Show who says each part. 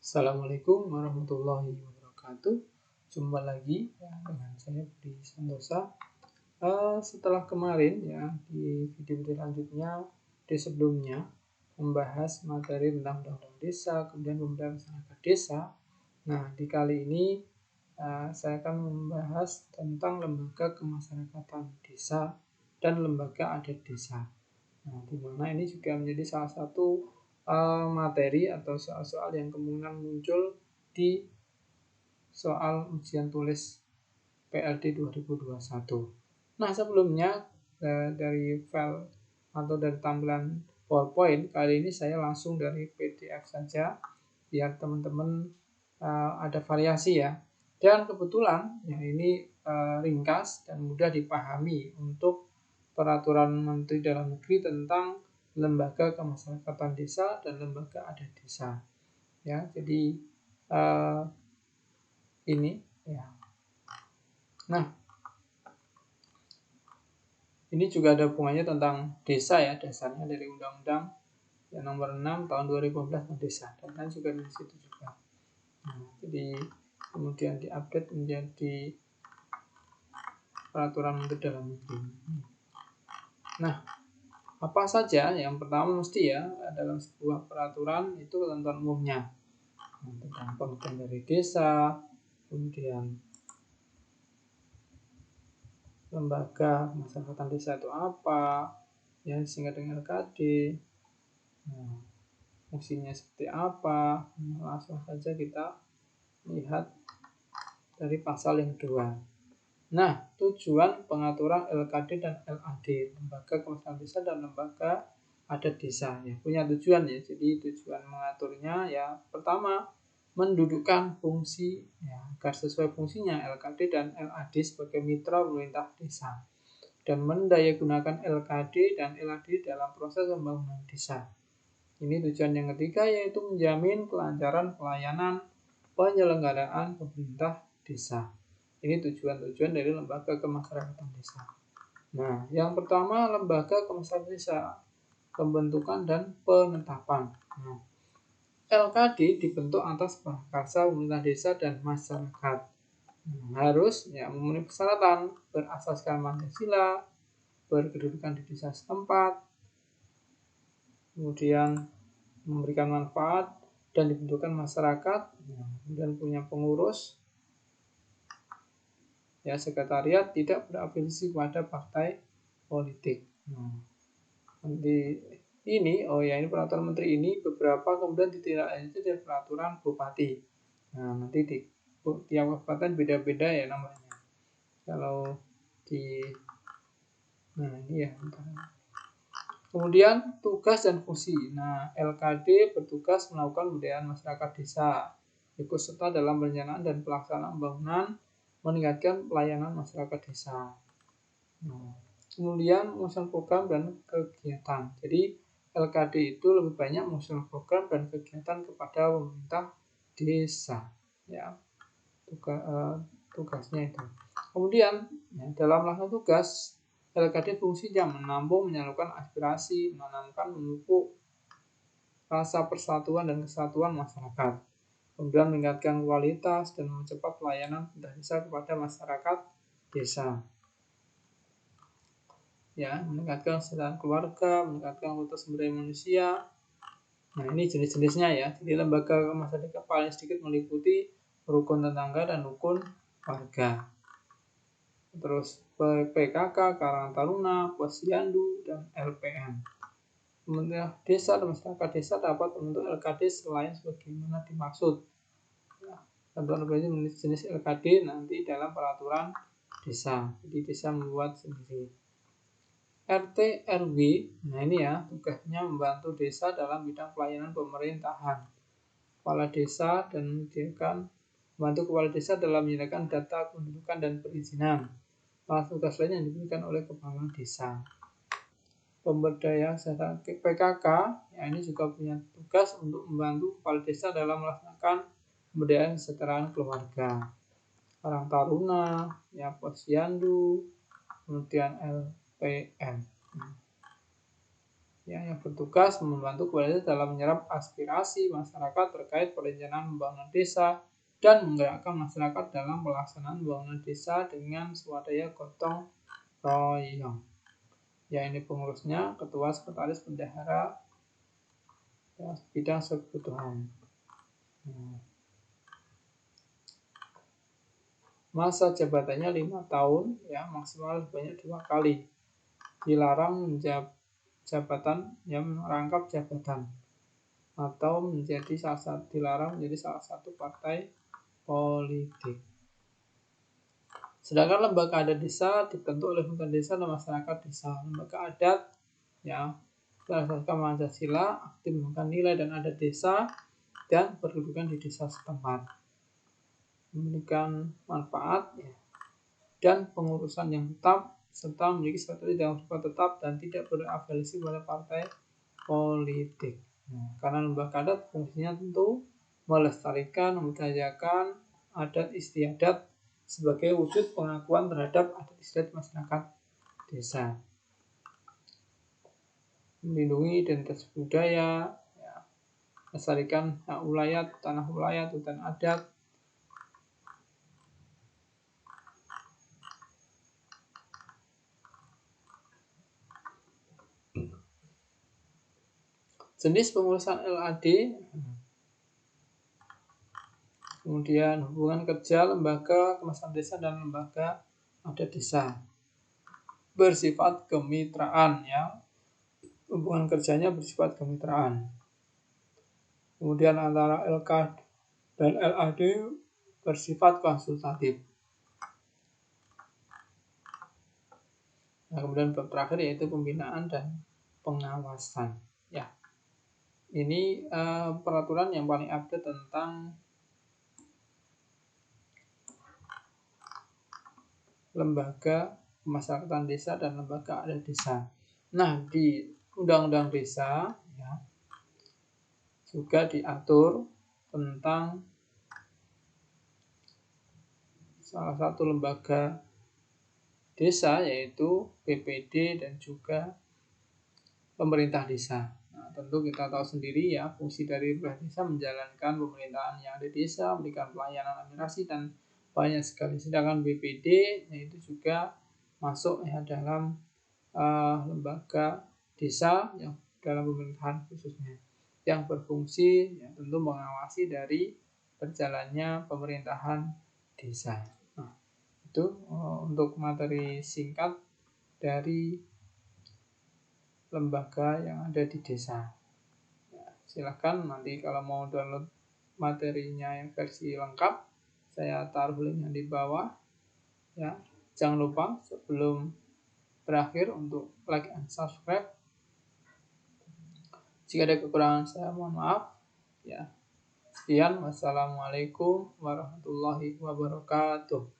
Speaker 1: Assalamualaikum warahmatullahi wabarakatuh. Jumpa lagi ya dengan saya Budi Santosa. Setelah kemarin ya di video selanjutnya sebelumnya membahas materi tentang undang-undang desa, kemudian pemberdayaan masyarakat desa. Nah, di kali ini saya akan membahas tentang lembaga kemasyarakatan desa dan lembaga adat desa. Nah, di mana ini juga menjadi salah satu materi atau soal-soal yang kemungkinan muncul di soal ujian tulis PLD 2021. Nah, sebelumnya dari file atau dari tampilan PowerPoint, kali ini saya langsung dari PDF saja biar teman-teman ada variasi ya. Dan kebetulan ya ini ringkas dan mudah dipahami untuk peraturan Menteri Dalam Negeri tentang lembaga kemasyarakatan desa dan lembaga adat desa. Ya, jadi ini ya. Nah, ini juga ada hubungannya tentang desa ya, dasarnya dari Undang-Undang yang nomor 6 tahun 2015 tentang desa. Dan kan juga di situ juga. Nah, jadi kemudian diupdate menjadi peraturan Menteri Dalam Negeri. Nah, apa saja? Yang pertama mesti ya dalam sebuah peraturan itu ketentuan umumnya tentang pengertian dari desa, kemudian lembaga kemasyarakatan desa itu apa, yang disingkat dengan LKD, fungsinya seperti apa. Langsung saja kita lihat dari pasal yang kedua. Nah, tujuan pengaturan LKD dan LAD, lembaga kemasyarakatan desa dan lembaga adat desa ya, punya tujuan ya. Jadi tujuan mengaturnya ya pertama mendudukkan fungsi ya, agar sesuai fungsinya LKD dan LAD sebagai mitra pemerintah desa dan mendayagunakan LKD dan LAD dalam proses pembangunan desa. Ini tujuan yang ketiga, yaitu menjamin kelancaran pelayanan penyelenggaraan pemerintah desa. Ini tujuan-tujuan dari lembaga kemasyarakatan desa. Nah, yang pertama lembaga kemasyarakatan desa, pembentukan dan penetapan. Nah, LKD dibentuk atas prakarsa pemerintah desa dan masyarakat. Harus ya memenuhi persyaratan berasaskan Pancasila, berkedudukan di desa setempat, kemudian memberikan manfaat dan dibutuhkan masyarakat, kemudian punya pengurus, ya sekretariat, tidak berafiliasi pada partai politik. Nanti ini ini peraturan menteri ini beberapa kemudian ditindaklanjuti dari peraturan bupati. Nah, nanti di tiap kabupaten beda-beda ya namanya. Kalau di ini ya. Kemudian tugas dan fungsi. Nah, LKD bertugas melakukan pemberdayaan masyarakat desa, ikut serta dalam perencanaan dan pelaksanaan pembangunan, meningkatkan pelayanan masyarakat desa. Kemudian menyusun program dan kegiatan. Jadi LKD itu lebih banyak menyusun program dan kegiatan kepada pemerintah desa. Ya, tugasnya itu. Kemudian dalam melaksanakan tugas, LKD fungsinya menampung, menyalurkan aspirasi, menanamkan, memupuk rasa persatuan dan kesatuan masyarakat. Kemudian meningkatkan kualitas dan mempercepat pelayanan pemerintah desa kepada masyarakat desa. Ya, meningkatkan kesejahteraan keluarga, meningkatkan kualitas sumber daya manusia. Nah, ini jenis-jenisnya ya. Jadi lembaga kemasyarakatan paling sedikit meliputi rukun tetangga dan rukun warga. Terus PKK, Karang Taruna, Posyandu, dan LPM. Pemerintah desa dan masyarakat desa dapat membentuk LKD selain sebagaimana dimaksud. Tentuan jenis LKD nanti dalam peraturan desa. Jadi desa membuat sendiri. RT RW, nah ini ya tugasnya membantu desa dalam bidang pelayanan pemerintahan. Kepala desa dan menyediakan membantu kepala desa dalam menyediakan data kependudukan dan perizinan. Tugas lain yang diberikan oleh kepala desa. Pemberdayaan PKK, ya ini juga punya tugas untuk membantu kepala desa dalam melaksanakan pemberdayaan kesejahteraan keluarga. Karang Taruna, ya Posyandu, kemudian LPM. yang bertugas membantu kepala desa dalam menyerap aspirasi masyarakat terkait perencanaan pembangunan desa dan menggerakkan masyarakat dalam pelaksanaan pembangunan desa dengan swadaya gotong royong. Ya, ini pengurusnya ketua, sekretaris, bendahara, ya, bidang kebutuhan. Masa jabatannya 5 tahun, ya, maksimal sebanyak 2 kali. Dilarang jabatan yang merangkap jabatan atau dilarang menjadi salah satu partai politik. Sedangkan lembaga adat desa dibentuk oleh pemerintah desa dan masyarakat desa. Lembaga adat, ya, berdasarkan Pancasila, aktif mengembangkan nilai dan adat desa dan berkedudukan di desa setempat, memberikan manfaat, ya, dan pengurusan yang tetap serta memiliki statuta yang tetap dan tidak berafiliasi pada partai politik. Karena lembaga adat fungsinya tentu melestarikan, membudayakan adat istiadat sebagai wujud pengakuan terhadap adat istiadat masyarakat desa, melindungi identitas budaya, ya, melestarikan hak ulayat, tanah ulayat, hutan adat. Jenis pengurusan LAD, kemudian hubungan kerja lembaga kemasan desa dan lembaga adat desa bersifat kemitraan, ya, hubungan kerjanya bersifat kemitraan. Kemudian antara LK dan LAD bersifat konsultatif. Nah, kemudian bab terakhir yaitu pembinaan dan pengawasan. Ya, ini peraturan yang paling update tentang lembaga pemasyarakatan desa dan lembaga adat desa. Nah, di Undang-Undang Desa, ya, juga diatur tentang salah satu lembaga desa yaitu BPD dan juga pemerintah desa. Nah, tentu kita tahu sendiri, ya, fungsi dari pemerintah desa menjalankan pemerintahan yang ada di desa, memberikan pelayanan administrasi dan banyak sekali. Sedangkan BPD yaitu juga masuk, ya, dalam lembaga desa yang dalam pemerintahan khususnya yang berfungsi, ya, tentu mengawasi dari berjalannya pemerintahan desa. Nah, itu untuk materi singkat dari lembaga yang ada di desa. Ya, silahkan nanti kalau mau download materinya yang versi lengkap, saya taruh linknya di bawah. Ya, jangan lupa sebelum berakhir untuk like and subscribe. Jika ada kekurangan saya mohon maaf. Ya, sekian. Wassalamualaikum warahmatullahi wabarakatuh.